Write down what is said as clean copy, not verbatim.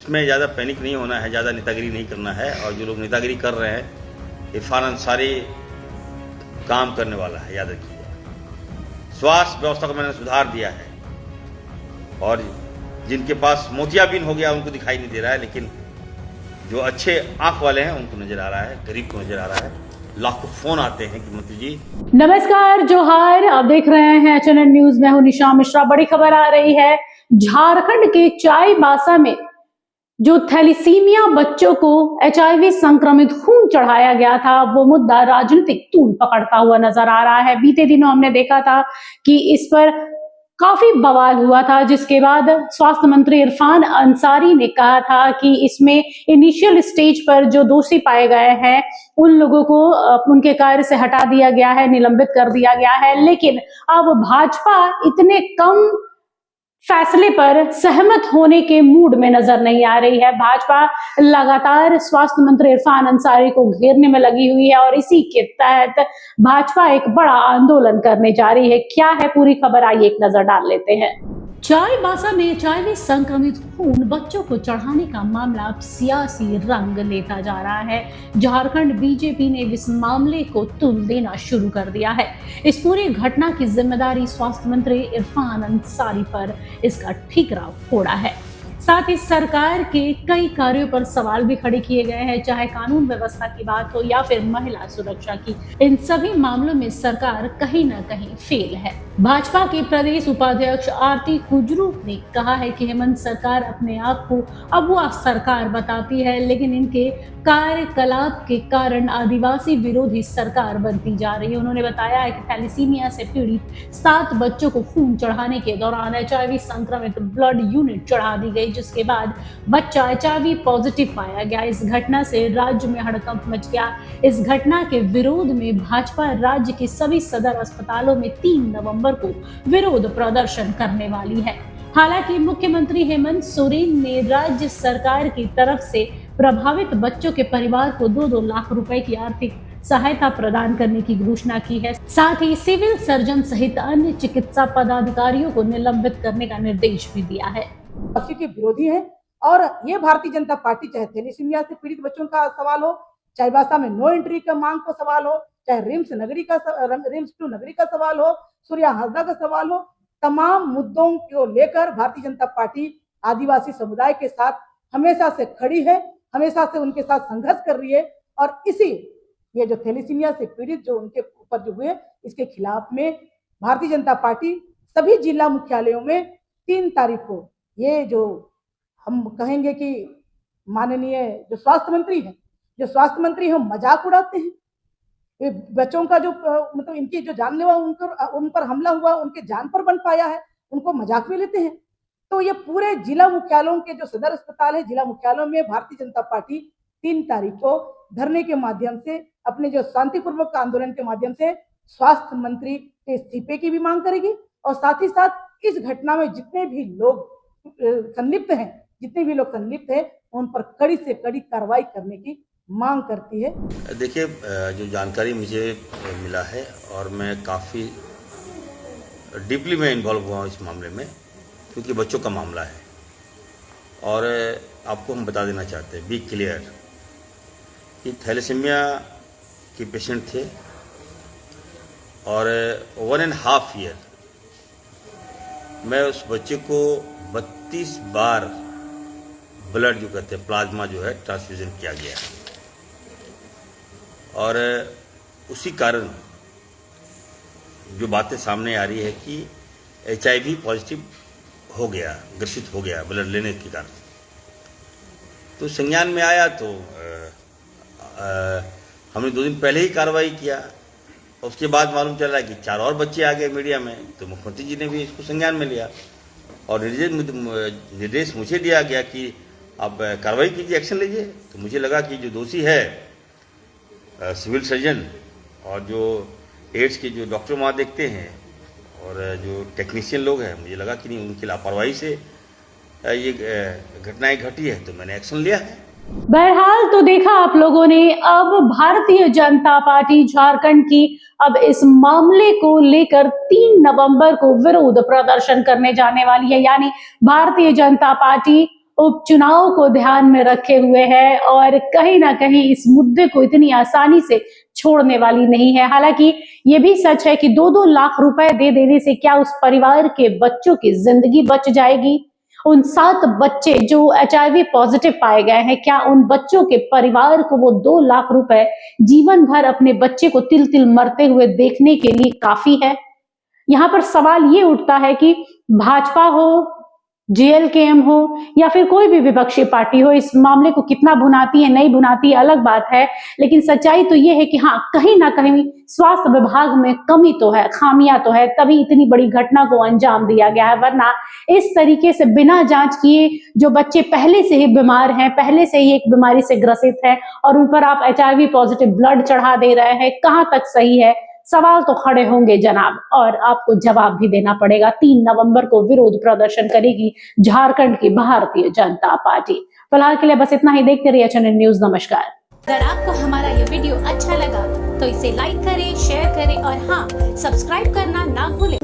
इसमें ज़्यादा पैनिक नहीं होना है, ज़्यादा नेतागिरी नहीं करना है। और जो लोग नेतागिरी कर रहे हैं, इरफान अंसारी काम करने वाला है, याद रखिए। स्वास्थ्य व्यवस्था को मैंने सुधार दिया है और जिनके पास मोतियाबिंद हो गया उनको दिखाई नहीं दे रहा है, लेकिन जो अच्छे आंख वाले हैं उनको नजर आ रहा है, गरीब को नजर आ रहा है। लाखों फोन आते हैं कि मंत्री जी। नमस्कार, जोहार। आप देख रहे हैं HNN न्यूज। मैं हूं निशा मिश्रा। बड़ी खबर आ रही है झारखंड के चाईबासा में जो थैलीसीमिया बच्चों को HIV संक्रमित खून चढ़ाया गया था, वो मुद्दा राजनीतिक तूल पकड़ता हुआ नजर आ रहा है। बीते दिनों हमने देखा था कि इस पर काफी बवाल हुआ था, जिसके बाद स्वास्थ्य मंत्री इरफान अंसारी ने कहा था कि इसमें इनिशियल स्टेज पर जो दोषी पाए गए हैं उन लोगों को उनके कार्य से हटा दिया गया है, निलंबित कर दिया गया है। लेकिन अब भाजपा इतने कम फैसले पर सहमत होने के मूड में नजर नहीं आ रही है। भाजपा लगातार स्वास्थ्य मंत्री इरफान अंसारी को घेरने में लगी हुई है और इसी के तहत भाजपा एक बड़ा आंदोलन करने जा रही है। क्या है पूरी खबर, आइए एक नजर डाल लेते हैं। चाईबासा में HIV संक्रमित खून बच्चों को चढ़ाने का मामला अब सियासी रंग लेता जा रहा है। झारखंड बीजेपी ने इस मामले को तुल देना शुरू कर दिया है। इस पूरी घटना की जिम्मेदारी स्वास्थ्य मंत्री इरफान अंसारी पर इसका ठीकरा फोड़ा है। साथ ही सरकार के कई कार्यों पर सवाल भी खड़े किए गए हैं, चाहे कानून व्यवस्था की बात हो या फिर महिला सुरक्षा की। इन सभी मामलों में सरकार कहीं ना कहीं फेल है। भाजपा के प्रदेश उपाध्यक्ष आरती कुजरू ने कहा है कि हेमंत सरकार अपने आप को अगुआ सरकार बताती है, लेकिन इनके कार्यकलाप के कारण आदिवासी विरोधी सरकार बनती जा रही है। उन्होंने बताया है कि थैलीसीमिया से पीड़ित 7 बच्चों को खून चढ़ाने के दौरान HIV संक्रमित ब्लड यूनिट चढ़ा दी गई, जिसके बाद बच्चा HIV पॉजिटिव पाया गया। इस घटना से राज्य में हड़कंप मच गया। इस घटना के विरोध में भाजपा राज्य के सभी सदर अस्पतालों में 3 नवंबर को विरोध प्रदर्शन करने वाली है। हालांकि मुख्यमंत्री हेमंत सोरेन ने राज्य सरकार की तरफ से प्रभावित बच्चों के परिवार को 2-2 लाख रुपए की आर्थिक सहायता प्रदान करने की घोषणा की है। साथ ही सिविल सर्जन सहित अन्य चिकित्सा पदाधिकारियों को निलंबित करने का निर्देश भी दिया है। के विरोधी है और ये भारतीय जनता पार्टी, चाहे थैलीसीमिया से पीड़ित बच्चों का सवाल हो, चाईबासा में नो एंट्री का मांग का सवाल हो, चाहे रिम्स टू नगरी का सवाल हो, सूर्या हाजरा का सवाल हो, तमाम मुद्दों को लेकर भारतीय जनता पार्टी आदिवासी समुदाय के साथ हमेशा से खड़ी है, हमेशा से उनके साथ संघर्ष कर रही है। और इसी ये जो थैलीसीमिया से पीड़ित जो उनके ऊपर जो हुए, इसके खिलाफ में भारतीय जनता पार्टी सभी जिला मुख्यालयों में 3 तारीख को, ये जो हम कहेंगे कि माननीय जो स्वास्थ्य मंत्री हैं मजाक उड़ाते हैं। ये बच्चों का जो मतलब इनकी जो जानलेवा उन पर हमला हुआ, उनके जान पर बन पाया है, उनको मजाक में लेते हैं। तो ये पूरे जिला मुख्यालयों के जो सदर अस्पताल है, जिला मुख्यालयों में भारतीय जनता पार्टी 3 तारीख को धरने के माध्यम से, अपने जो शांतिपूर्वक आंदोलन के माध्यम से स्वास्थ्य मंत्री के इस्तीफे की भी मांग करेगी। और साथ ही साथ इस घटना में जितने भी लोग संलिप्त हैं उन पर कड़ी से कड़ी कार्रवाई करने की मांग करती है। देखिए, जो जानकारी मुझे मिला है और मैं काफ़ी डीपली में इन्वॉल्व हुआ हूँ इस मामले में, क्योंकि बच्चों का मामला है। और आपको हम बता देना चाहते हैं, बी क्लियर, कि थैलेसीमिया के पेशेंट थे और 1.5 ईयर मैं उस बच्चे को 32 बार ब्लड जो कहते हैं प्लाज्मा जो है ट्रांसफ्यूजन किया गया। और उसी कारण जो बातें सामने आ रही है कि HIV पॉजिटिव हो गया, ग्रसित हो गया ब्लड लेने के कारण। तो संज्ञान में आया तो हमने 2 दिन पहले ही कार्रवाई किया। उसके बाद मालूम चला कि 4 और बच्चे आ गए मीडिया में, तो मुख्यमंत्री जी ने भी इसको संज्ञान में लिया और निर्देश मुझे दिया गया कि आप कार्रवाई कीजिए, एक्शन लीजिए। तो मुझे लगा कि जो दोषी है सिविल सर्जन और जो एड्स के जो डॉक्टर वहाँ देखते हैं और जो टेक्नीशियन लोग हैं, मुझे लगा कि नहीं, उनकी लापरवाही से ये घटनाएं घटी है, तो मैंने एक्शन लिया है। बहरहाल तो देखा आप लोगों ने, अब भारतीय जनता पार्टी झारखंड की अब इस मामले को लेकर 3 नवंबर को विरोध प्रदर्शन करने जाने वाली है। यानी भारतीय जनता पार्टी उपचुनाव को ध्यान में रखे हुए है और कहीं ना कहीं इस मुद्दे को इतनी आसानी से छोड़ने वाली नहीं है। हालांकि ये भी सच है कि 2-2 लाख रुपए दे देने से क्या उस परिवार के बच्चों की जिंदगी बच जाएगी? उन 7 बच्चे जो HIV पॉजिटिव पाए गए हैं, क्या उन बच्चों के परिवार को वो 2 लाख रुपए जीवन भर अपने बच्चे को तिल तिल मरते हुए देखने के लिए काफी है? यहाँ पर सवाल ये उठता है कि भाजपा हो, JLKM हो या फिर कोई भी विपक्षी पार्टी हो, इस मामले को कितना भुनाती है नहीं भुनाती है अलग बात है, लेकिन सच्चाई तो ये है कि हाँ, कहीं ना कहीं स्वास्थ्य विभाग में कमी तो है, खामियां तो है, तभी इतनी बड़ी घटना को अंजाम दिया गया है। वरना इस तरीके से बिना जांच किए जो बच्चे पहले से ही बीमार हैं, पहले से ही एक बीमारी से ग्रसित हैं और उन पर आप HIV पॉजिटिव ब्लड चढ़ा दे रहे हैं, कहां तक सही है? सवाल तो खड़े होंगे जनाब, और आपको जवाब भी देना पड़ेगा। 3 नवंबर को विरोध प्रदर्शन करेगी झारखंड की भारतीय जनता पार्टी। फिलहाल के लिए बस इतना ही। देखते रहिए चैनल न्यूज। नमस्कार। अगर आपको हमारा ये वीडियो अच्छा लगा तो इसे लाइक करें, शेयर करें और हाँ, सब्सक्राइब करना ना भूलें।